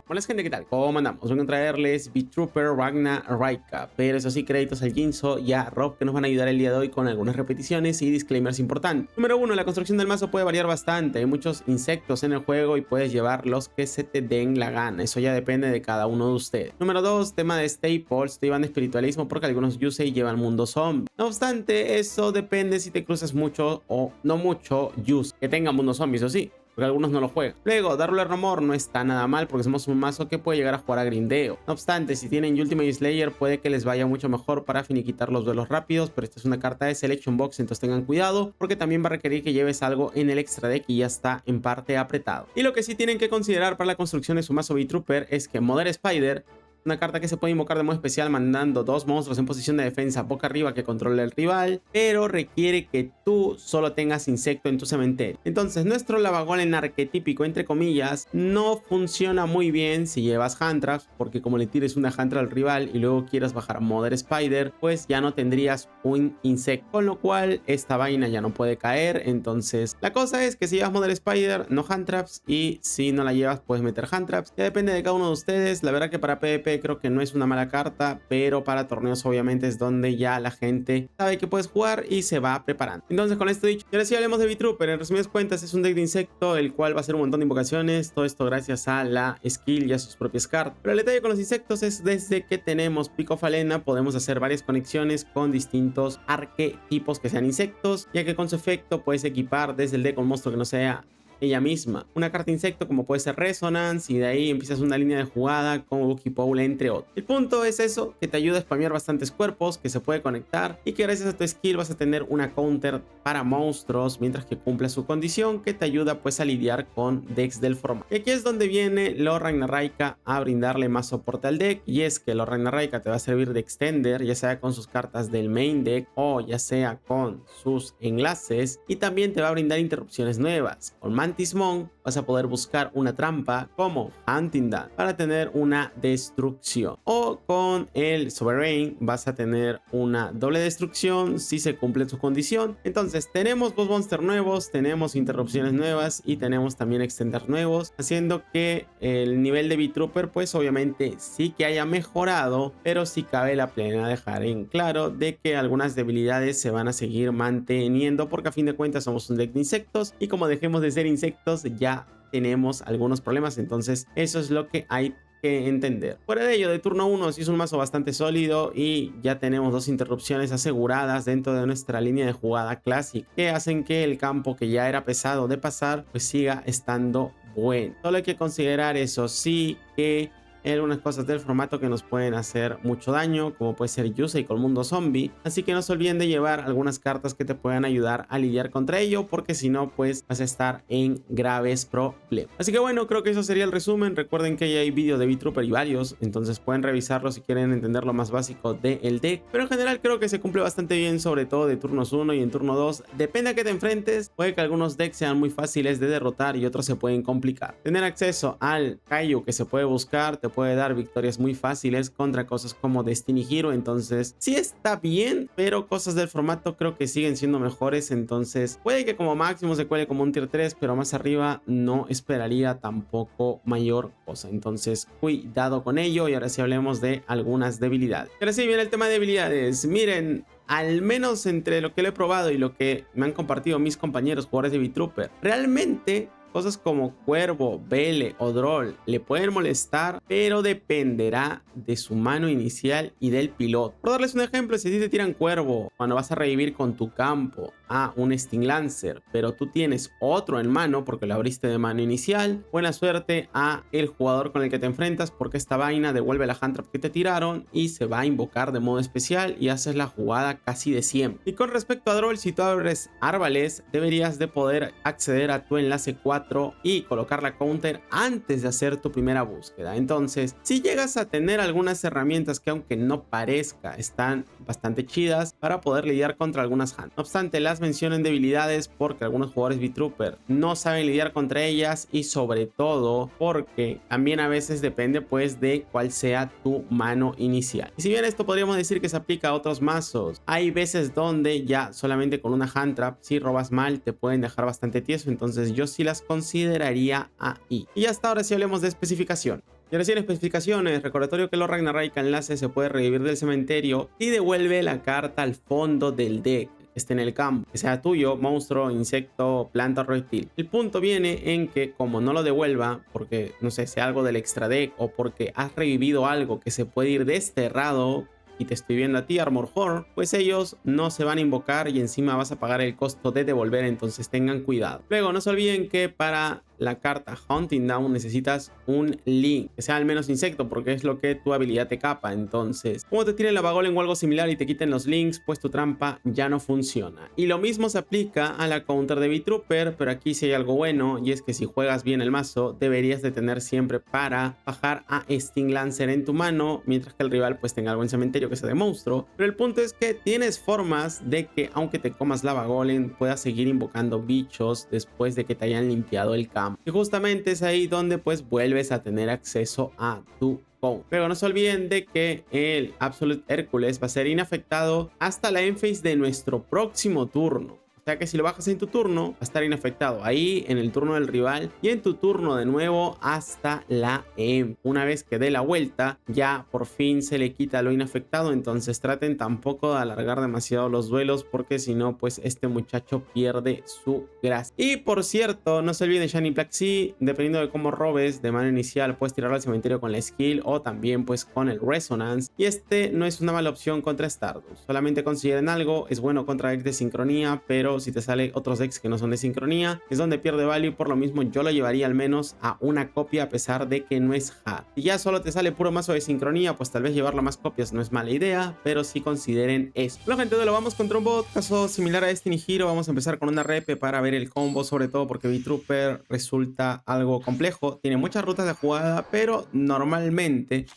Hola gente, ¿qué tal? ¿Cómo andamos? Vengo a traerles V-Trooper Ragnaraka, pero eso sí, créditos al Jinzo y a Rob que nos van a ayudar el día de hoy con algunas repeticiones y disclaimers importantes. Número 1, la construcción del mazo puede variar bastante, hay muchos insectos en el juego y puedes llevar los que se te den la gana, eso ya depende de cada uno de ustedes. Número 2, tema de staples, te llevan espiritualismo porque algunos Yusei llevan mundo zombie. No obstante, eso depende si te cruzas mucho o no mucho Yusei que tenga mundo zombie, eso sí, porque algunos no lo juegan. Luego, Darle Rumor no está nada mal porque somos un mazo que puede llegar a jugar a grindeo. No obstante, si tienen Ultimate Slayer puede que les vaya mucho mejor para finiquitar los duelos rápidos, pero esta es una carta de Selection Box, entonces tengan cuidado porque también va a requerir que lleves algo en el extra deck y ya está en parte apretado. Y lo que sí tienen que considerar para la construcción de su mazo V-Trooper es que Mother Spider, una carta que se puede invocar de modo especial mandando dos monstruos en posición de defensa boca arriba que controle el rival, pero requiere que tú solo tengas insecto en tu cementerio. Entonces nuestro Lavagolem arquetípico, entre comillas, no funciona muy bien si llevas Handtraps, porque como le tires una Handtrap al rival y luego quieras bajar Mother Spider, pues ya no tendrías un insecto, con lo cual esta vaina ya no puede caer. Entonces la cosa es que si llevas Mother Spider, no Handtraps, y si no la llevas puedes meter Handtraps. Ya depende de cada uno de ustedes. La verdad que para PvP creo que no es una mala carta, pero para torneos obviamente es donde ya la gente sabe que puedes jugar y se va preparando. Entonces, con esto dicho, y ahora sí hablemos de V-Trooper. En resumidas cuentas, es un deck de insecto el cual va a hacer un montón de invocaciones, todo esto gracias a la skill y a sus propias cartas. Pero el detalle con los insectos es desde que tenemos Pico Falena podemos hacer varias conexiones con distintos arquetipos que sean insectos, ya que con su efecto puedes equipar desde el deck un monstruo que no sea ella misma, una carta insecto como puede ser Resonance, y de ahí empiezas una línea de jugada con Wookiee Pool, entre otros. El punto es eso, que te ayuda a spamear bastantes cuerpos, que se puede conectar y que gracias a tu skill vas a tener una counter para monstruos mientras que cumple su condición, que te ayuda pues a lidiar con decks del formato. Y aquí es donde viene Lord Ragnaraka a brindarle más soporte al deck, y es que Lord Ragnaraka te va a servir de extender, ya sea con sus cartas del main deck o ya sea con sus enlaces, y también te va a brindar interrupciones nuevas. Con Mantis Monk vas a poder buscar una trampa como Hunting Down para tener una destrucción, o con el Sovereign vas a tener una doble destrucción si se cumple su condición. Entonces tenemos boss monster nuevos, tenemos interrupciones nuevas y tenemos también extender nuevos, haciendo que el nivel de V-Trooper pues obviamente sí que haya mejorado, pero sí cabe la pena dejar en claro de que algunas debilidades se van a seguir manteniendo, porque a fin de cuentas somos un deck de insectos y como dejemos de ser insectos ya tenemos algunos problemas. Entonces eso es lo que hay que entender. Fuera de ello, de turno 1 sí es un mazo bastante sólido y ya tenemos dos interrupciones aseguradas dentro de nuestra línea de jugada clásica, que hacen que el campo que ya era pesado de pasar pues siga estando bueno. Solo hay que considerar eso sí, que hay algunas cosas del formato que nos pueden hacer mucho daño, como puede ser Yusei con Mundo Zombie, así que no se olviden de llevar algunas cartas que te puedan ayudar a lidiar contra ello, porque si no pues vas a estar en graves problemas. Así que bueno, creo que eso sería el resumen. Recuerden que ya hay vídeos de V-Trooper y varios, entonces pueden revisarlo si quieren entender lo más básico del deck, pero en general creo que se cumple bastante bien, sobre todo de turnos 1 y en turno 2, depende a qué te enfrentes. Puede que algunos decks sean muy fáciles de derrotar y otros se pueden complicar. Tener acceso al Kaiju que se puede buscar te puede dar victorias muy fáciles contra cosas como Destiny Hero, entonces sí está bien, pero cosas del formato creo que siguen siendo mejores. Entonces puede que como máximo se cuele como un tier 3, pero más arriba no esperaría tampoco mayor cosa, entonces cuidado con ello. Y ahora sí hablemos de algunas debilidades. Ahora sí viene el tema de debilidades. Miren, al menos entre lo que lo he probado y lo que me han compartido mis compañeros jugadores de V-Trooper, realmente cosas como Cuervo, Vele o Droll le pueden molestar, pero dependerá de su mano inicial y del piloto. Por darles un ejemplo, si a ti te tiran Cuervo cuando vas a revivir con tu campo a un Sting Lancer, pero tú tienes otro en mano porque lo abriste de mano inicial, buena suerte a el jugador con el que te enfrentas, porque esta vaina devuelve la hand trap que te tiraron y se va a invocar de modo especial y haces la jugada casi de siempre. Y con respecto a Droll, si tú abres árboles, deberías de poder acceder a tu enlace 4 4 y colocar la counter antes de hacer tu primera búsqueda. Entonces, si llegas a tener algunas herramientas que, aunque no parezca, están bastante chidas para poder lidiar contra algunas hands. No obstante, las menciono en debilidades porque algunos jugadores V-Trooper no saben lidiar contra ellas, y sobre todo porque también a veces depende pues de cuál sea tu mano inicial. Y si bien esto podríamos decir que se aplica a otros mazos, hay veces donde ya solamente con una hand trap, si robas mal, te pueden dejar bastante tieso. Entonces yo sí las consideraría ahí. Y hasta ahora sí hablemos de especificación. Y ahora sí, en especificaciones, recordatorio que el Ragnar Raika enlace se puede revivir del cementerio y devuelve la carta al fondo del deck, esté en el campo, que sea tuyo, monstruo, insecto, planta o reptil. El punto viene en que, como no lo devuelva porque, no sé, sea algo del extra deck o porque has revivido algo que se puede ir desterrado, y te estoy viendo a ti, Armor Horn, pues ellos no se van a invocar y encima vas a pagar el costo de devolver. Entonces tengan cuidado. Luego no se olviden que para la carta Hunting Down necesitas un link que sea al menos insecto, porque es lo que tu habilidad te capa. Entonces, como te tiren la Lavagolems o algo similar y te quiten los links, pues tu trampa ya no funciona. Y lo mismo se aplica a la counter de V-Trooper, pero aquí sí hay algo bueno, y es que si juegas bien el mazo, deberías de tener siempre para bajar a Sting Lancer en tu mano, mientras que el rival pues tenga algo en cementerio que sea de monstruo. Pero el punto es que tienes formas de que, aunque te comas Lavagolem, puedas seguir invocando bichos después de que te hayan limpiado el campo. Y justamente es ahí donde pues vuelves a tener acceso a tu counter. Pero no se olviden de que el Absolute Hércules va a ser inafectado hasta la endphase de nuestro próximo turno. O sea que si lo bajas en tu turno, va a estar inafectado ahí, en el turno del rival y en tu turno de nuevo hasta la end. Una vez que dé la vuelta, ya por fin se le quita lo inafectado. Entonces traten tampoco de alargar demasiado los duelos, porque si no, pues este muchacho pierde su gracia. Y por cierto, no se olviden de Shiny Black Sea. Dependiendo de cómo robes de mano inicial, puedes tirarlo al cementerio con la skill o también pues con el Resonance. Y este no es una mala opción contra Stardust. Solamente consideren algo, es bueno contra decks de sincronía, pero si te sale otros decks que no son de sincronía, es donde pierde value. Por lo mismo yo lo llevaría al menos a una copia, a pesar de que no es hard. Si ya solo te sale puro mazo de sincronía, pues tal vez llevarlo a más copias no es mala idea, pero sí consideren eso. Bueno, gente, lo vamos contra un bot, caso similar a Destiny Hero. Vamos a empezar con una repe para ver el combo, sobre todo porque V-Trooper resulta algo complejo. Tiene muchas rutas de jugada, pero normalmente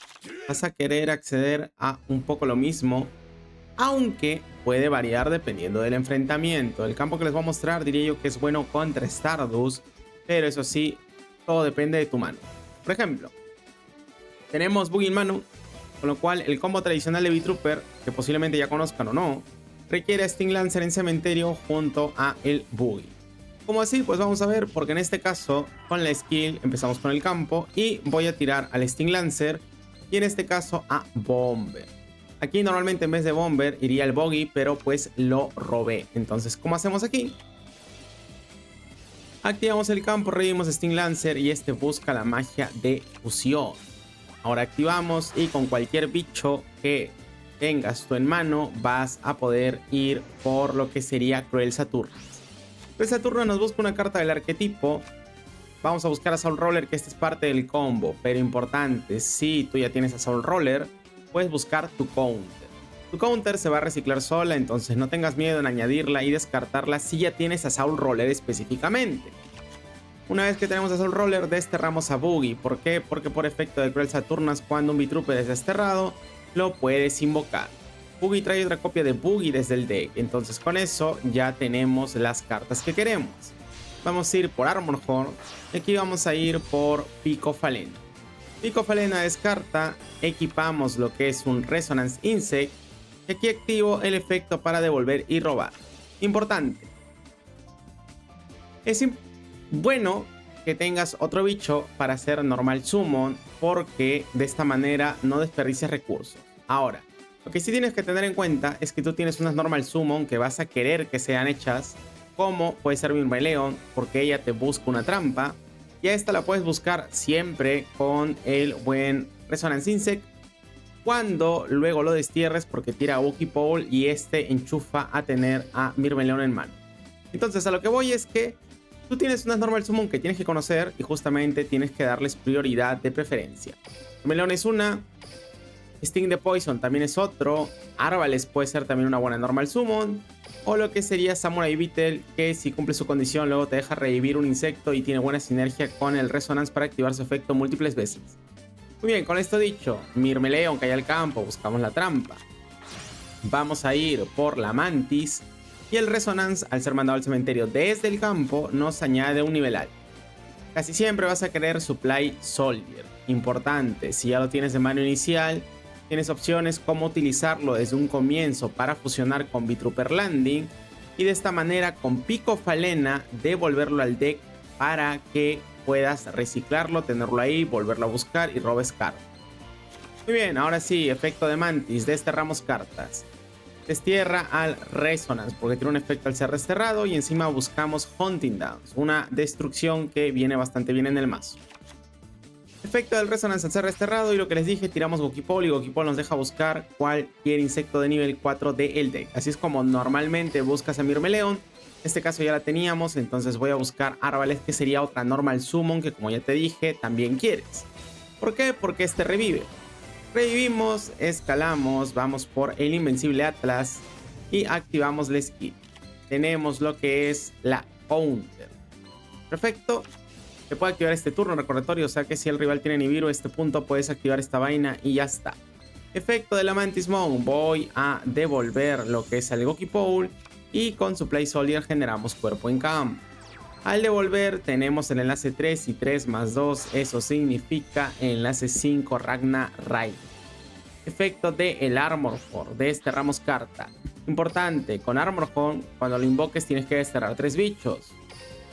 vas a querer acceder a un poco lo mismo, aunque puede variar dependiendo del enfrentamiento. El campo que les voy a mostrar diría yo que es bueno contra Stardust, pero eso sí, todo depende de tu mano. Por ejemplo, tenemos Boogie en mano, con lo cual el combo tradicional de V-Trooper, que posiblemente ya conozcan o no, requiere a Sting Lancer en cementerio junto a el Boogie. ¿Cómo así? Pues vamos a ver, porque en este caso con la skill empezamos con el campo y voy a tirar al Sting Lancer y en este caso a Bomber. Aquí normalmente en vez de Bomber iría el Boggy, pero pues lo robé. Entonces, ¿cómo hacemos aquí? Activamos el campo, revivimos Sting Lancer y este busca la magia de fusión. Ahora activamos y con cualquier bicho que tengas tú en mano vas a poder ir por lo que sería Cruel Saturnus. Cruel Saturnus nos busca una carta del arquetipo. Vamos a buscar a Soul Roller, que este es parte del combo, pero importante, si tú ya tienes a Soul Roller, puedes buscar tu counter. Tu counter se va a reciclar sola, entonces no tengas miedo en añadirla y descartarla si ya tienes a Soul Roller específicamente. Una vez que tenemos a Soul Roller, desterramos a Boogie. ¿Por qué? Porque por efecto de Cruel Saturnus, cuando un V-Trooper es desterrado, lo puedes invocar. Boogie trae otra copia de Boogie desde el deck, entonces con eso ya tenemos las cartas que queremos. Vamos a ir por Armor Horn y aquí vamos a ir por Pico Falena. Pico Falena descarta, equipamos lo que es un Resonance Insect y aquí activo el efecto para devolver y robar. Importante, es bueno que tengas otro bicho para hacer normal summon, porque de esta manera no desperdicias recursos. Ahora, lo que sí tienes que tener en cuenta es que tú tienes unas normal summon que vas a querer que sean hechas, como puede ser Mirmeleon, porque ella te busca una trampa. Y a esta la puedes buscar siempre con el buen Resonance Insect, cuando luego lo destierres porque tira a Wookiee Pole y este enchufa a tener a Mirmeleon en mano. Entonces a lo que voy es que tú tienes unas normal summon que tienes que conocer y justamente tienes que darles prioridad de preferencia. Mirmeleon es una, Sting de Poison también es otro, Arbalest puede ser también una buena normal summon. o lo que sería Samurai Beetle, que si cumple su condición luego te deja revivir un insecto y tiene buena sinergia con el Resonance para activar su efecto múltiples veces. Muy bien, con esto dicho, Mirmeleon cae al campo, buscamos la trampa. Vamos a ir por la Mantis y el Resonance, al ser mandado al cementerio desde el campo, nos añade un nivel alto. Casi siempre vas a querer Supply Soldier. Importante, si ya lo tienes de mano inicial, tienes opciones como utilizarlo desde un comienzo para fusionar con V-Trooper Landing y de esta manera con Pico Falena devolverlo al deck para que puedas reciclarlo, tenerlo ahí, volverlo a buscar y robes cartas. Muy bien, ahora sí, efecto de Mantis, desterramos cartas. Destierra al Resonance porque tiene un efecto al ser desterrado y encima buscamos Hunting Downs, una destrucción que viene bastante bien en el mazo. Efecto del Resonance al ser desterrado y lo que les dije, tiramos Gokipole y Gokipole nos deja buscar cualquier insecto de nivel 4 del deck. Así es como normalmente buscas a Mirmeleon. En este caso ya la teníamos, entonces voy a buscar Arbalest, que sería otra Normal Summon que, como ya te dije, también quieres. ¿Por qué? Porque este revive. Revivimos, escalamos, vamos por el Invencible Atlas y activamos la skill. Tenemos lo que es la Counter. Perfecto. Se puede activar este turno recordatorio, o sea que si el rival tiene Nibiru, este punto puedes activar esta vaina y ya está. Efecto de la Mantis Moon, voy a devolver lo que es el Gokipole y con Supply Soldier generamos cuerpo en campo. Al devolver tenemos el enlace 3 y 3 más 2, eso significa enlace 5 Ragna Raika. Efecto de el Armor Horn, desterramos carta. Importante, con Armor Horn cuando lo invoques tienes que desterrar 3 bichos.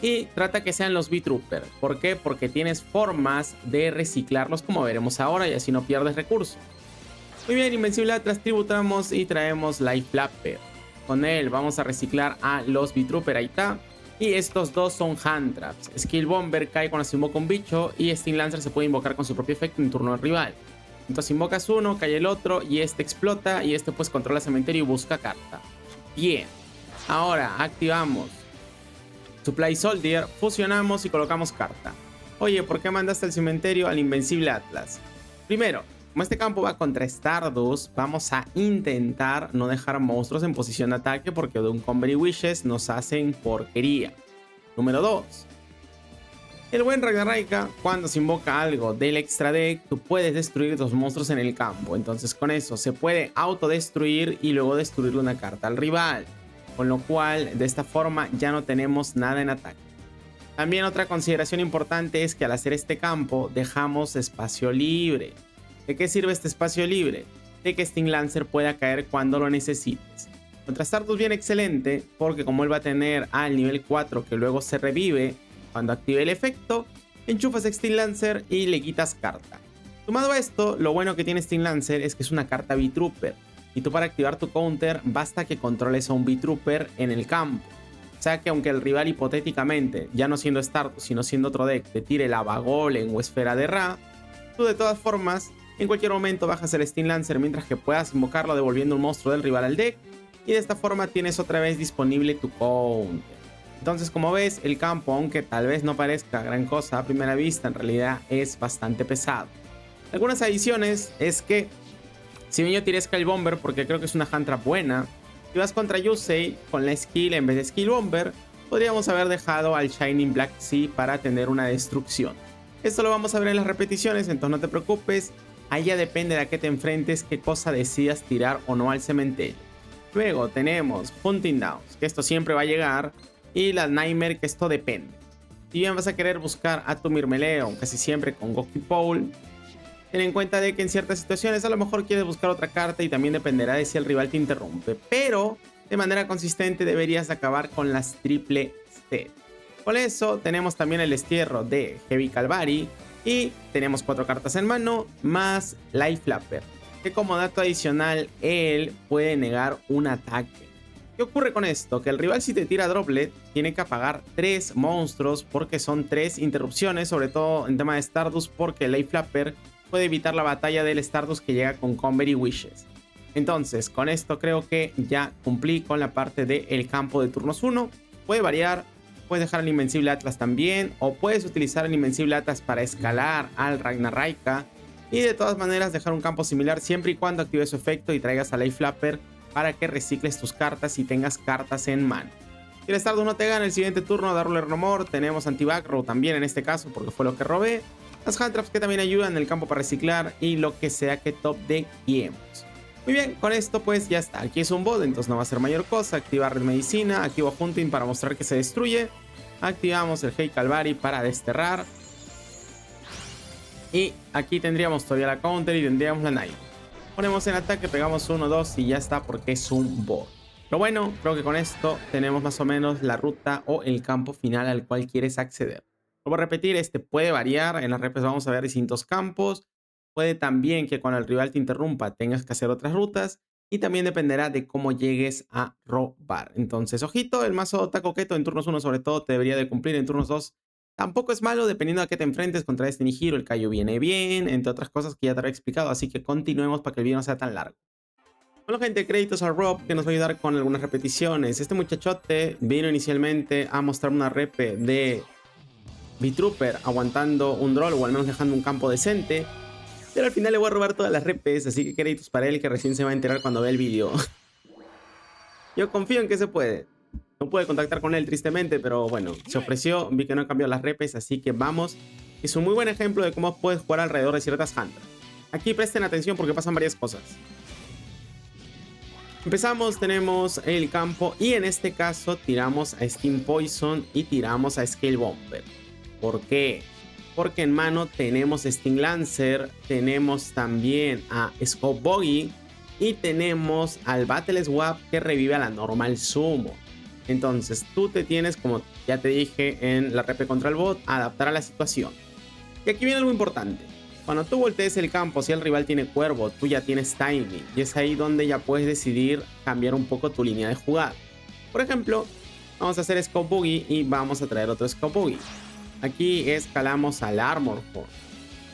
Y trata que sean los V-Trooper. ¿Por qué? Porque tienes formas de reciclarlos como veremos ahora y así no pierdes recursos. Muy bien, Invencible Atlas tributamos y traemos Life Flapper. Con él vamos a reciclar a los V-Trooper, ahí está. Y estos dos son Hand Traps. Skill Bomber cae cuando se invoca un bicho y Sting Lancer se puede invocar con su propio efecto en turno del rival. Entonces invocas uno, cae el otro y este explota y este pues controla cementerio y busca carta. Bien, ahora activamos Supply Soldier, fusionamos y colocamos carta. Oye, ¿por qué mandaste al cementerio al Invencible Atlas? Primero, como este campo va contra Stardust, vamos a intentar no dejar monstruos en posición de ataque porque de un Combat Wishes nos hacen porquería. Número 2. El buen Ragna Raika, cuando se invoca algo del extra deck, tú puedes destruir 2 monstruos en el campo. Entonces con eso se puede autodestruir y luego destruirle una carta al rival. Con lo cual, de esta forma ya no tenemos nada en ataque. También otra consideración importante es que al hacer este campo dejamos espacio libre. ¿De qué sirve este espacio libre? De que Sting Lancer pueda caer cuando lo necesites. Contra Stardust viene excelente porque como él va a tener al nivel 4 que luego se revive, cuando active el efecto, enchufas a Sting Lancer y le quitas carta. Sumado a esto, lo bueno que tiene Sting Lancer es que es una carta V-Trooper. Y tú para activar tu counter basta que controles a un V-Trooper en el campo. O sea que aunque el rival hipotéticamente, ya no siendo Stardust sino siendo otro deck, te tire Lava Golem o Esfera de Ra, tú de todas formas en cualquier momento bajas el Sting Lancer mientras que puedas invocarlo devolviendo un monstruo del rival al deck. Y de esta forma tienes otra vez disponible tu counter. Entonces como ves el campo, aunque tal vez no parezca gran cosa a primera vista, en realidad es bastante pesado. Algunas adiciones es que si bien yo tiré Sky Bomber porque creo que es una hand trap buena, si vas contra Yusei con la skill en vez de Skill Bomber, podríamos haber dejado al Shining Black Sea para tener una destrucción. Esto lo vamos a ver en las repeticiones, entonces no te preocupes, ahí ya depende de a qué te enfrentes, qué cosa decidas tirar o no al cementerio. Luego tenemos Hunting Downs, que esto siempre va a llegar, y la Nightmare, que esto depende. Si bien vas a querer buscar a tu Mirmeleon casi siempre con Gokipole, ten en cuenta de que en ciertas situaciones a lo mejor quieres buscar otra carta y también dependerá de si el rival te interrumpe. Pero de manera consistente deberías acabar con las triple set. Con eso tenemos también el destierro de Heavy Calvary y tenemos 4 cartas en mano más Life Flapper, que como dato adicional él puede negar un ataque. ¿Qué ocurre con esto? Que el rival si te tira Droplet tiene que apagar 3 monstruos porque son 3 interrupciones, sobre todo en tema de Stardust porque el Life Flapper puede evitar la batalla del Stardust que llega con Combat Wishes. Entonces con esto creo que ya cumplí con la parte del campo de turnos 1. Puede variar, puedes dejar el Invencible Atlas también o puedes utilizar el Invencible Atlas para escalar al Ragna Raika y de todas maneras dejar un campo similar siempre y cuando active su efecto y traigas a Life Flapper para que recicles tus cartas y tengas cartas en mano. Si el Stardust no te gana el siguiente turno, Darle No More, tenemos Anti-Backrow también en este caso porque fue lo que robé. Las Hand Traps que también ayudan en el campo para reciclar y lo que sea que top deckemos. Muy bien, con esto pues ya está. Aquí es un bot, entonces no va a ser mayor cosa. Activa Red Medicina, activo Hunting para mostrar que se destruye. Activamos el Hey Calvary para desterrar. Y aquí tendríamos todavía la counter y tendríamos la Night. Ponemos en ataque, pegamos 1, 2 y ya está porque es un bot. Lo bueno, creo que con esto tenemos más o menos la ruta o el campo final al cual quieres acceder. Lo voy a repetir, este puede variar. En las repes vamos a ver distintos campos. Puede también que cuando el rival te interrumpa tengas que hacer otras rutas. Y también dependerá de cómo llegues a robar. Entonces, ojito, el mazo Tacoqueto en turnos 1 sobre todo te debería de cumplir. En turnos 2 tampoco es malo, dependiendo a qué te enfrentes. Contra Destiny Hero el Kaio viene bien, entre otras cosas que ya te había explicado. Así que continuemos para que el video no sea tan largo. Bueno, gente, créditos a Rob, que nos va a ayudar con algunas repeticiones. Este muchachote vino inicialmente a mostrar una repe de V-Trooper aguantando un draw o al menos dejando un campo decente. Pero al final le voy a robar todas las repes, así que créditos para él, que recién se va a enterar cuando vea el video. Yo confío en que se puede. No pude contactar con él tristemente, pero bueno, se ofreció, vi que no cambió las repes, así que vamos. Es un muy buen ejemplo de cómo puedes jugar alrededor de ciertas hunters. Aquí presten atención porque pasan varias cosas. Empezamos, tenemos el campo y en este caso tiramos a Steam Poison y tiramos a Scale Bomber. ¿Por qué? Porque en mano tenemos Sting Lancer, tenemos también a Scope Boggy y tenemos al Battle Swap que revive a la normal Sumo. Entonces tú te tienes, como ya te dije en la repe contra el bot, a adaptar a la situación. Y aquí viene algo importante. Cuando tú voltees el campo, si el rival tiene cuervo, tú ya tienes timing. Y es ahí donde ya puedes decidir cambiar un poco tu línea de jugada. Por ejemplo, vamos a hacer Scope Boogie y vamos a traer otro Scope Boogie. Aquí escalamos al Armor Core.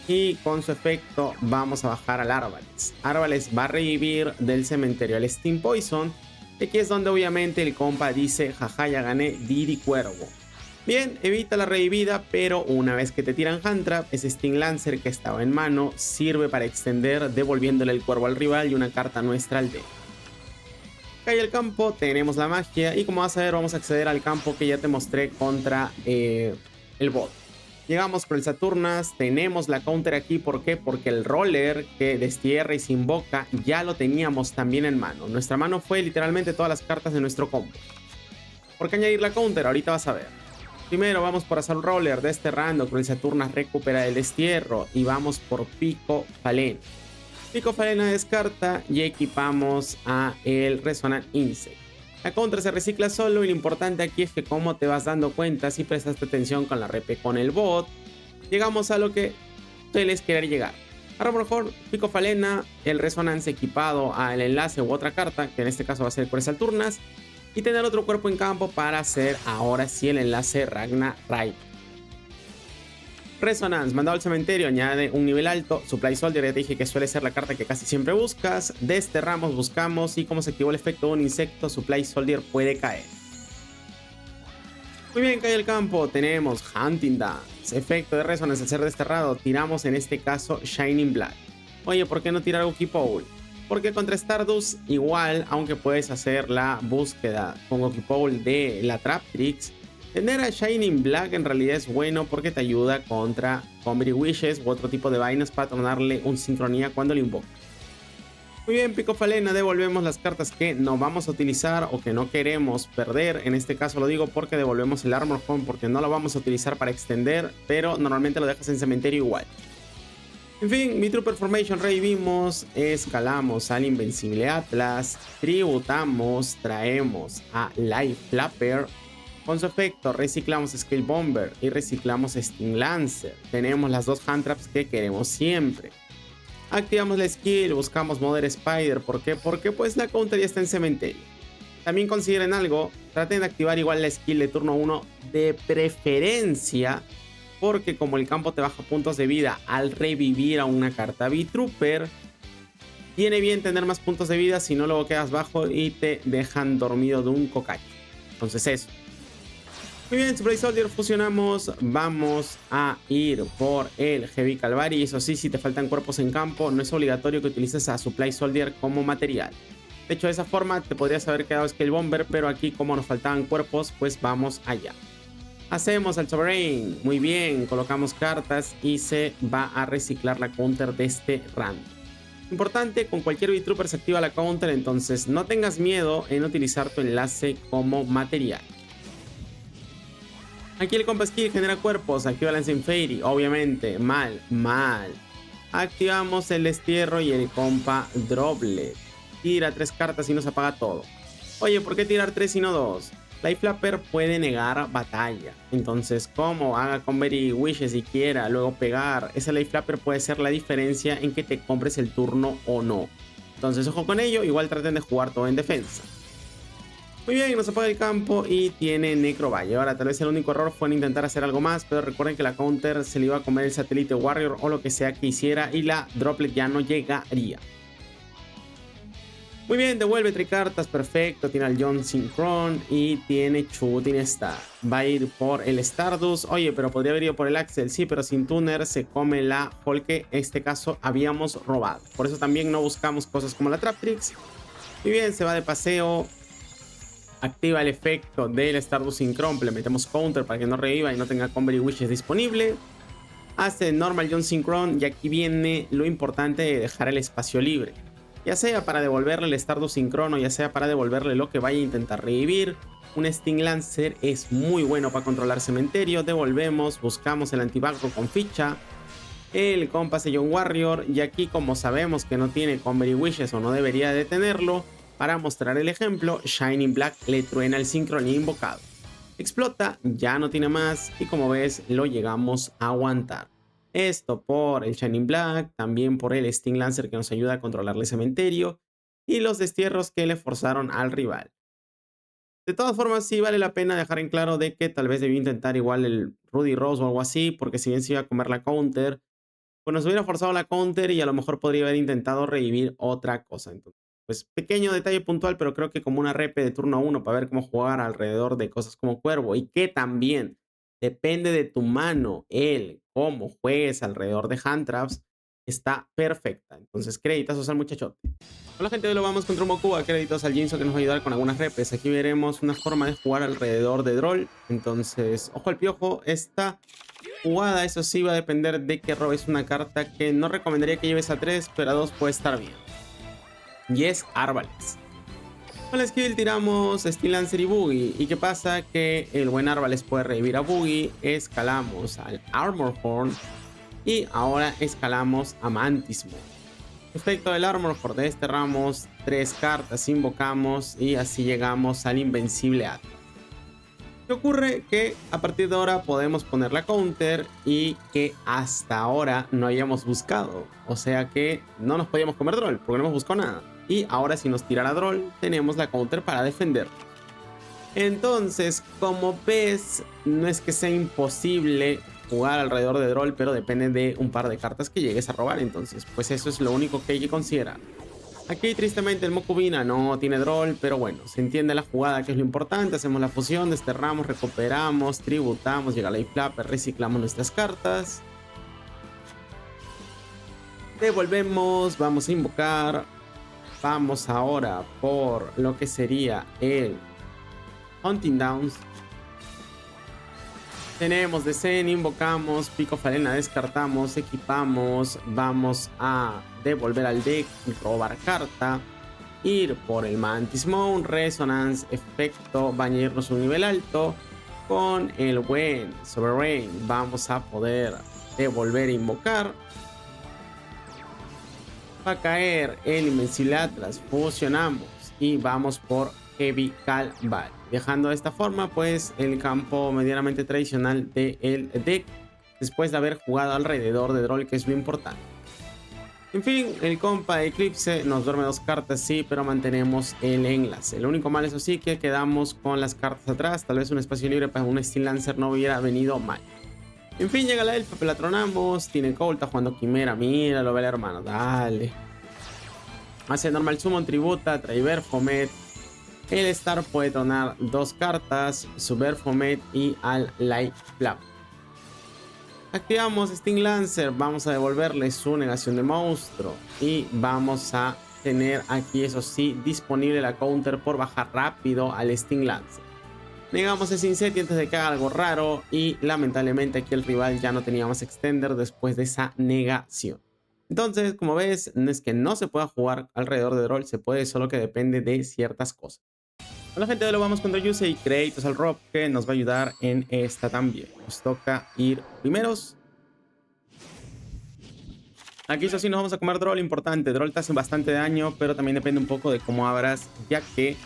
Y con su efecto vamos a bajar al Arbalest. Arbalest va a revivir del cementerio al Steam Poison. Aquí es donde obviamente el compa dice, jaja, ya gané Didi Cuervo. Bien, evita la revivida, pero una vez que te tiran Hand Trap, ese Sting Lancer que estaba en mano sirve para extender, devolviéndole el cuervo al rival y una carta nuestra al deck. Cae el campo, tenemos la magia y como vas a ver vamos a acceder al campo que ya te mostré contra el bot. Llegamos con el Saturnas, tenemos la counter aquí, ¿por qué? Porque el roller que destierra y se invoca ya lo teníamos también en mano. Nuestra mano fue literalmente todas las cartas de nuestro combo. ¿Por qué añadir la counter? Ahorita vas a ver. Primero vamos por Assault Roller desterrando, con el Saturnas recupera el destierro y vamos por Pico Falena. Pico Falena descarta y equipamos a el Resonant Insect. La contra se recicla solo y lo importante aquí es que como te vas dando cuenta si prestaste atención con la repe con el bot, llegamos a lo que sueles querer llegar. A lo mejor Pico Falena, el Resonance equipado al enlace u otra carta, que en este caso va a ser por Saturnas, y tener otro cuerpo en campo para hacer ahora sí el enlace Ragna Raid. Resonance, mandado al cementerio, añade un nivel alto. Supply Soldier, ya te dije que suele ser la carta que casi siempre buscas. Desterramos, buscamos y como se activó el efecto de un insecto, Supply Soldier puede caer. Muy bien, cae el campo, tenemos Hunting Dance. Efecto de Resonance al ser desterrado, tiramos en este caso Shining Black. Oye, ¿por qué no tirar Wookiee Pole? Porque contra Stardust igual, aunque puedes hacer la búsqueda con Wookiee Pole de la Traptrix, tener a Shining Black en realidad es bueno porque te ayuda contra Combat Wishes u otro tipo de vainas para tornarle un sincronía cuando lo invoca. Muy bien, Pico Falena, devolvemos las cartas que no vamos a utilizar o que no queremos perder. En este caso lo digo porque devolvemos el Armor Home porque no lo vamos a utilizar para extender, pero normalmente lo dejas en cementerio igual. En fin, mi Trooper Formation revivimos, escalamos al Invencible Atlas, tributamos, traemos a Life Flapper. Con su efecto reciclamos Scale Bomber y reciclamos Sting Lancer. Tenemos las dos Hand Traps que queremos siempre. Activamos la skill, buscamos Mother Spider. ¿Por qué? Porque pues la counter ya está en cementerio. También consideren algo, traten de activar igual la skill de turno 1 de preferencia. Porque como el campo te baja puntos de vida al revivir a una carta V-Trooper, viene bien tener más puntos de vida, si no luego quedas bajo y te dejan dormido de un cocacho. Entonces eso. Muy bien, Supply Soldier, fusionamos, vamos a ir por el Heavy Calvary. Eso sí, si te faltan cuerpos en campo, no es obligatorio que utilices a Supply Soldier como material. De hecho, de esa forma te podrías haber quedado Scale Bomber, pero aquí como nos faltaban cuerpos, pues vamos allá. Hacemos el Sovereign, muy bien, colocamos cartas y se va a reciclar la counter de este random. Importante, con cualquier Beat-Trooper se activa la counter, entonces no tengas miedo en utilizar tu enlace como material. Aquí el compa skill genera cuerpos, activa Lancing Fairy, obviamente, mal. Activamos el destierro y el compa Droplet. Tira 3 cartas y nos apaga todo. Oye, ¿por qué tirar 3 y no 2? Life Flapper puede negar batalla. Entonces, como haga Convery Wishes si quiera, luego pegar, ese Life Flapper puede ser la diferencia en que te compres el turno o no. Entonces, ojo con ello, igual traten de jugar todo en defensa. Muy bien, nos apaga el campo y tiene Necrovalle. Ahora, tal vez el único error fue en intentar hacer algo más, pero recuerden que la counter se le iba a comer el satélite Warrior o lo que sea que hiciera y la Droplet ya no llegaría. Muy bien, devuelve 3 cartas, perfecto. Tiene al John Synchron y tiene Shooting Star. Va a ir por el Stardust. Oye, pero podría haber ido por el Axel. Sí, pero sin tuner se come la Hulk que en este caso habíamos robado. Por eso también no buscamos cosas como la Traptrix. Muy bien, se va de paseo. Activa el efecto del Stardust Synchron. Le metemos counter para que no reviva y no tenga Convery Wishes disponible. Hace normal John Synchron y aquí viene lo importante de dejar el espacio libre. Ya sea para devolverle el Stardust Synchron o ya sea para devolverle lo que vaya a intentar revivir. Un Sting Lancer es muy bueno para controlar cementerio. Devolvemos, buscamos el antibagro con ficha. El compa John Warrior. Y aquí como sabemos que no tiene Convery Wishes o no debería de tenerlo, para mostrar el ejemplo, Shining Black le truena el Synchron invocado. Explota, ya no tiene más y como ves lo llegamos a aguantar. Esto por el Shining Black, también por el Sting Lancer que nos ayuda a controlarle cementerio y los destierros que le forzaron al rival. De todas formas sí vale la pena dejar en claro de que tal vez debió intentar igual el Rudy Rose o algo así, porque si bien se iba a comer la counter, pues nos hubiera forzado la counter y a lo mejor podría haber intentado revivir otra cosa. Entonces, pues pequeño detalle puntual, pero creo que como una repe de turno 1 para ver cómo jugar alrededor de cosas como Cuervo y que también depende de tu mano el cómo juegues alrededor de hand traps, está perfecta. Entonces, créditos al muchachote. Hola gente, hoy lo vamos contra un Mokuba. Créditos al Jinzo que nos va a ayudar con algunas repes. Aquí veremos una forma de jugar alrededor de Droll. Entonces, ojo al piojo, esta jugada, eso sí, va a depender de que robes una carta que no recomendaría que lleves a 3, pero a 2 puede estar bien. Y es Arbalest. Con la skill tiramos Steel Lancer y Boogie. ¿Y qué pasa? Que el buen Arbalest puede revivir a Boogie. Escalamos al Armor Horn. Y ahora escalamos a Mantis Maw. Efecto del Armor Horn, desterramos 3 cartas, invocamos y así llegamos al Invencible Atlas. ¿Qué ocurre? Que a partir de ahora podemos poner la counter y que hasta ahora no hayamos buscado. O sea que no nos podíamos comer Droll porque no hemos buscado nada. Y ahora si nos tirara Droll tenemos la counter para defender. Entonces, como ves, no es que sea imposible jugar alrededor de Droll, pero depende de un par de cartas que llegues a robar. Entonces, pues eso es lo único que hay que considerar. Aquí tristemente el Mokubina no tiene Droll, pero bueno, se entiende la jugada que es lo importante. Hacemos la fusión, desterramos, recuperamos, tributamos, llega Life Flapper, reciclamos nuestras cartas. Devolvemos, vamos a invocar. Vamos ahora por lo que sería el Hunting Downs. Tenemos Descent, invocamos, Pico Falena, descartamos, equipamos, vamos a devolver al deck, robar carta, ir por el Mantis Maw, Resonance, efecto, va a añadirnos un nivel alto. Con el buen Sovereign vamos a poder devolver e invocar. Va a caer el Invencible Atlas, fusionamos y vamos por Heavy Calval, dejando de esta forma pues el campo medianamente tradicional del deck después de haber jugado alrededor de Droll, que es lo importante. En fin, el compa Eclipse nos duerme 2 cartas, sí, pero mantenemos el enlace. Lo único mal, eso sí, que quedamos con las cartas atrás. Tal vez un espacio libre para un Steel Lancer no hubiera venido mal. En fin, llega la elfa, pelatronamos. Tiene Cole, está jugando Quimera. Mira, lo ve el hermano, dale. Hace normal summon, tributa, trae Berfomet. El Star puede tronar 2 cartas, su Berfomet y al Light Flap. Activamos Sting Lancer, vamos a devolverle su negación de monstruo y vamos a tener aquí, eso sí, disponible la counter por bajar rápido al Sting Lancer. Negamos ese Incetti antes de que haga algo raro y lamentablemente aquí el rival ya no tenía más extender después de esa negación. Entonces, como ves, no es que no se pueda jugar alrededor de Droll, se puede, solo que depende de ciertas cosas. Hola gente, hoy lo vamos contra Yusei y Kratos al Rob, que nos va a ayudar en esta también. Nos toca ir primeros. Aquí eso sí nos vamos a comer Droll, importante. Droll te hace bastante daño, pero también depende un poco de cómo abras, ya que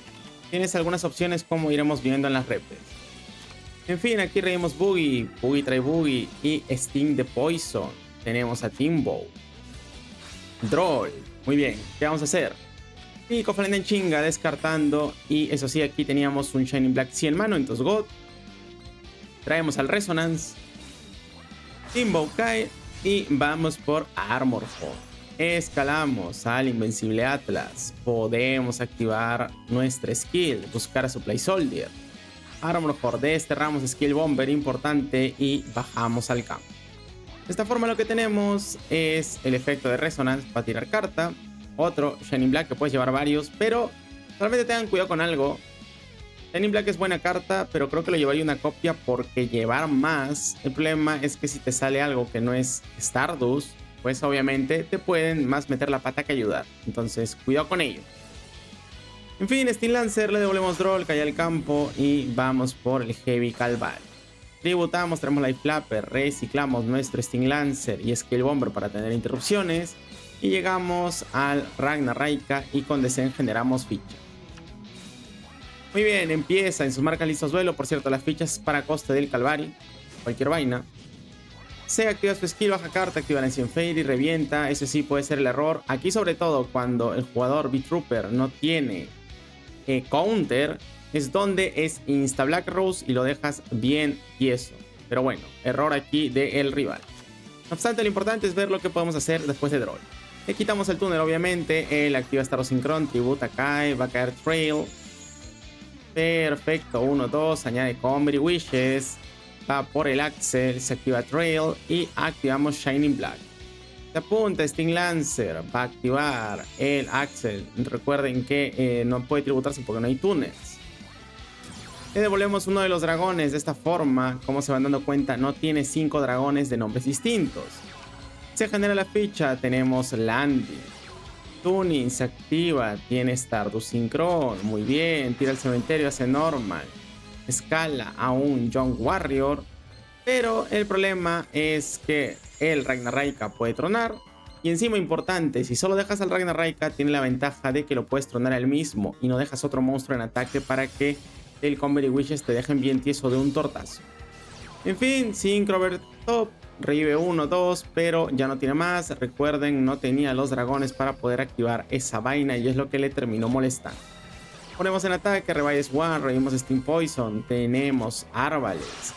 tienes algunas opciones como iremos viendo en las repes. En fin, aquí reímos Boogie. Boogie trae Boogie y Sting de Poison. Tenemos a Timbo. Droll. Muy bien, ¿qué vamos a hacer? Y Kofalen en chinga, descartando. Y eso sí, aquí teníamos un Shining Black 100 mano, entonces God. Traemos al Resonance. Timbo cae. Y vamos por Armor Core. Escalamos al Invencible Atlas. Podemos activar nuestra skill, buscar a Supply Soldier. Armor Core, desterramos Skill Bomber, importante, y bajamos al campo. De esta forma lo que tenemos es el efecto de Resonance para tirar carta. Otro Shining Black que puedes llevar varios, pero solamente tengan cuidado con algo. Shining Black es buena carta, pero creo que lo llevaría una copia porque llevar más. El problema es que si te sale algo que no es Stardust, pues obviamente te pueden más meter la pata que ayudar. Entonces, cuidado con ello. En fin, Sting Lancer, le devolvemos Droll, cae al campo y vamos por el Heavy Calvario. Tributamos, traemos Life Flapper, reciclamos nuestro Sting Lancer y Skill Bomber para tener interrupciones. Y llegamos al Ragnar Raika y con Descent generamos ficha. Muy bien, empieza en sus marcas listos duelo. Por cierto, las fichas para coste del Calvario, cualquier vaina. Se activa su skill, baja carta, activa la Ancient Fade y revienta. Ese sí puede ser el error. Aquí sobre todo cuando el jugador B-Trooper no tiene counter, es donde es Insta Black Rose y lo dejas bien tieso. Pero bueno, error aquí del rival. No obstante, lo importante es ver lo que podemos hacer después de Droll. Le quitamos el túnel, obviamente. Él activa Star Synchron, tributa cae, va a caer Trail. Perfecto, 1, 2, añade Combat Wishes. Va por el Axel, se activa Trail y activamos Shining Black. Se apunta Sting Lancer, va a activar el Axel. Recuerden que no puede tributarse porque no hay túneles. Le devolvemos uno de los dragones. De esta forma, como se van dando cuenta, no tiene 5 dragones de nombres distintos. Se genera la ficha, tenemos Landing. Tuning se activa, tiene Stardust Synchron, muy bien, tira el cementerio, hace normal. Escala a un Young Warrior, pero el problema es que el Ragnar Raika puede tronar. Y encima importante, si solo dejas al Ragnar Raika, tiene la ventaja de que lo puedes tronar al mismo y no dejas otro monstruo en ataque para que el Combat Wishes te dejen bien tieso de un tortazo. En fin, Synchrovert top. Revive 1, 2, pero ya no tiene más. Recuerden, no tenía los dragones para poder activar esa vaina y es lo que le terminó molestando. Ponemos en ataque, Revives 1, revivimos Steam Poison, tenemos Árvales.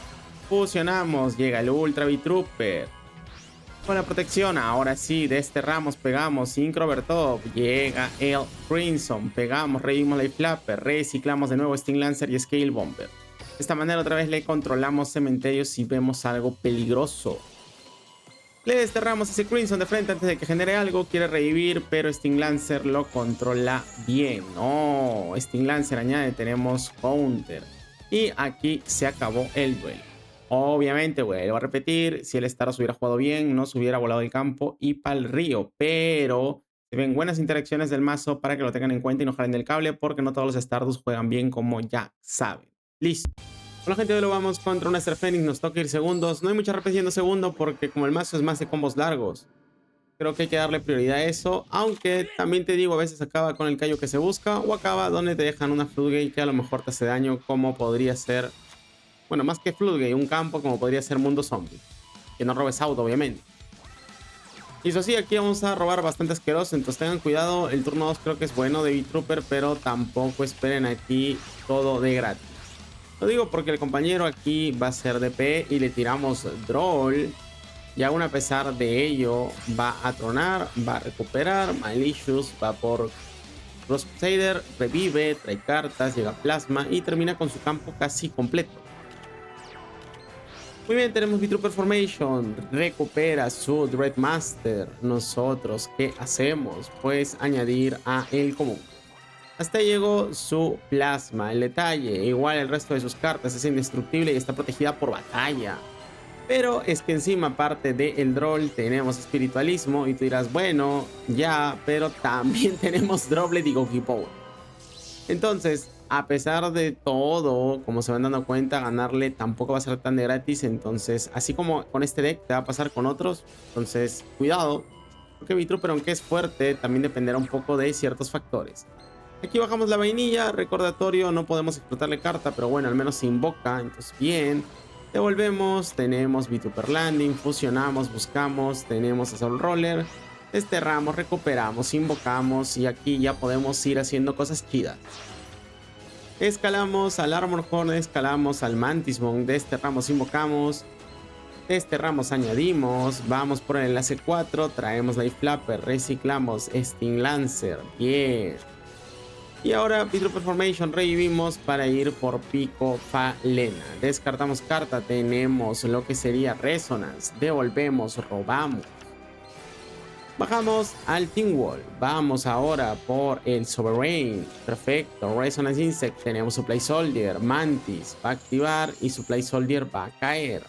Fusionamos, llega el Ultra B-Trooper. Con la protección, ahora sí, desterramos, pegamos, Synchrovert top, llega el Crimson, pegamos, revivimos Life Flapper, reciclamos de nuevo Sting Lancer y Scale Bomber. De esta manera otra vez le controlamos cementerios si vemos algo peligroso. Le desterramos ese Crimson de frente antes de que genere algo. Quiere revivir, pero Sting Lancer lo controla bien. No, Sting Lancer añade, tenemos counter. Y aquí se acabó el duelo. Obviamente, vuelvo a repetir, si el Stardust hubiera jugado bien, no se hubiera volado el campo y para el río. Pero se ven buenas interacciones del mazo para que lo tengan en cuenta y no jalen del cable, porque no todos los Stardust juegan bien, como ya saben. Listo. Hola gente, hoy lo vamos contra un Esther Fénix, nos toca ir segundos. No hay mucha repetición segundo porque como el mazo es más de combos largos, creo que hay que darle prioridad a eso. Aunque también te digo, a veces acaba con el callo que se busca o acaba donde te dejan una Floodgate que a lo mejor te hace daño, como podría ser, bueno, más que Floodgate, un campo como podría ser Mundo Zombie. Que no robes auto, obviamente. Y eso sí, aquí vamos a robar bastante asqueroso, entonces tengan cuidado. El turno 2 creo que es bueno de B-Trooper, pero tampoco esperen aquí todo de gratis. Lo digo porque el compañero aquí va a ser DP y le tiramos Droll. Y aún a pesar de ello, va a tronar, va a recuperar. Malicious va por Crusader, revive, trae cartas, llega Plasma y termina con su campo casi completo. Muy bien, tenemos V-Trooper Formation, recupera su Dreadmaster. Nosotros, ¿qué hacemos? Pues añadir a el común. Hasta ahí llegó su plasma. El detalle, igual el resto de sus cartas, es indestructible y está protegida por batalla. Pero es que encima, aparte del Droll, tenemos espiritualismo. Y tú dirás, bueno, ya, pero también tenemos Droblade y Goki Power. Entonces, a pesar de todo, como se van dando cuenta, ganarle tampoco va a ser tan de gratis. Entonces, así como con este deck te va a pasar con otros. Entonces, cuidado. Porque V-Trooper, aunque es fuerte, también dependerá un poco de ciertos factores. Aquí bajamos la vainilla, recordatorio, no podemos explotarle carta, pero bueno, al menos se invoca, entonces bien. Devolvemos, tenemos V-Trooper Landing, fusionamos, buscamos, tenemos a Soul Roller, desterramos, recuperamos, invocamos y aquí ya podemos ir haciendo cosas chidas. Escalamos al Armor Horn, escalamos al Mantis Monk, desterramos, invocamos, desterramos, añadimos, vamos por el enlace 4, traemos Life Flapper, reciclamos, Sting Lancer, bien. Y ahora V-Trooper Formation revivimos para ir por Pico Falena. Descartamos carta, tenemos lo que sería Resonance. Devolvemos, robamos. Bajamos al Team Wall. Vamos ahora por el Sovereign. Perfecto. Resonance Insect. Tenemos Supply Soldier. Mantis va a activar y Supply Soldier va a caer.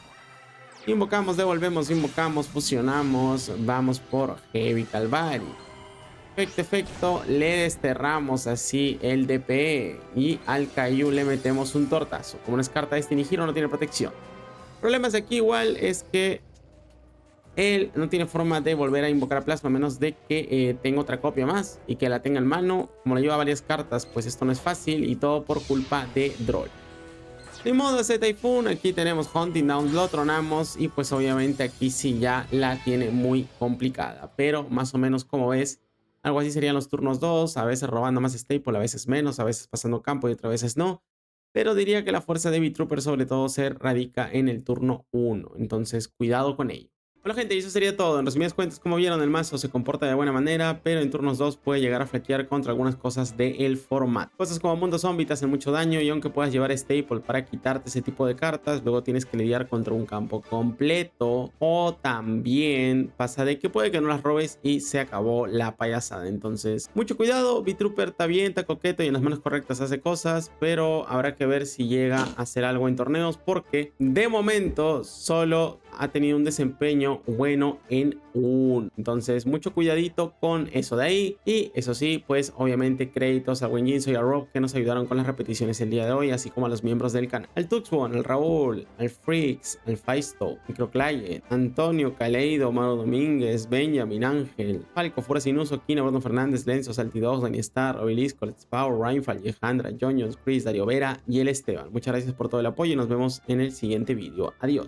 Invocamos, devolvemos, invocamos, fusionamos. Vamos por Heavy Calvary. Efecto, le desterramos así el DPE y al Caillou le metemos un tortazo. Como no es carta de Destiny Hero, no tiene protección. Problemas aquí igual es que él no tiene forma de volver a invocar a Plasma a menos de que tenga otra copia más y que la tenga en mano. Como le lleva varias cartas, pues esto no es fácil y todo por culpa de Droll. De modo ese Typhoon, aquí tenemos Hunting Down, lo tronamos y pues obviamente aquí sí ya la tiene muy complicada. Pero más o menos como ves, algo así serían los turnos 2, a veces robando más staple, a veces menos, a veces pasando campo y otras veces no. Pero diría que la fuerza de V-Trooper sobre todo se radica en el turno 1, entonces cuidado con ello. Bueno gente, y eso sería todo. En resumidas cuentas, como vieron, el mazo se comporta de buena manera, pero en turnos 2 puede llegar a flaquear contra algunas cosas del formato. Cosas como Mundo Zombie te hacen mucho daño y aunque puedas llevar Staple para quitarte ese tipo de cartas, luego tienes que lidiar contra un campo completo. O también pasa de que puede que no las robes y se acabó la payasada. Entonces, mucho cuidado. V-Trooper está bien, está coqueto y en las manos correctas hace cosas, pero habrá que ver si llega a hacer algo en torneos porque de momento solo ha tenido un desempeño bueno en entonces mucho cuidadito con eso de ahí. Y eso sí, pues obviamente créditos a Wenjinso y a Rob que nos ayudaron con las repeticiones el día de hoy, así como a los miembros del canal, al Tuxbon, al Raúl, al Freaks, al Faisto, Microclient, Antonio, Caleido, Maro Domínguez, Benjamin, Ángel, Falco, Fuera Sinuso, Kino, Bruno Fernández, Lenzo, Saltidox, Dani Star, Obelisco, Let's Power, Rainfall, Alejandra, Jones, Chris, Dario Vera y el Esteban. Muchas gracias por todo el apoyo y nos vemos en el siguiente vídeo. Adiós.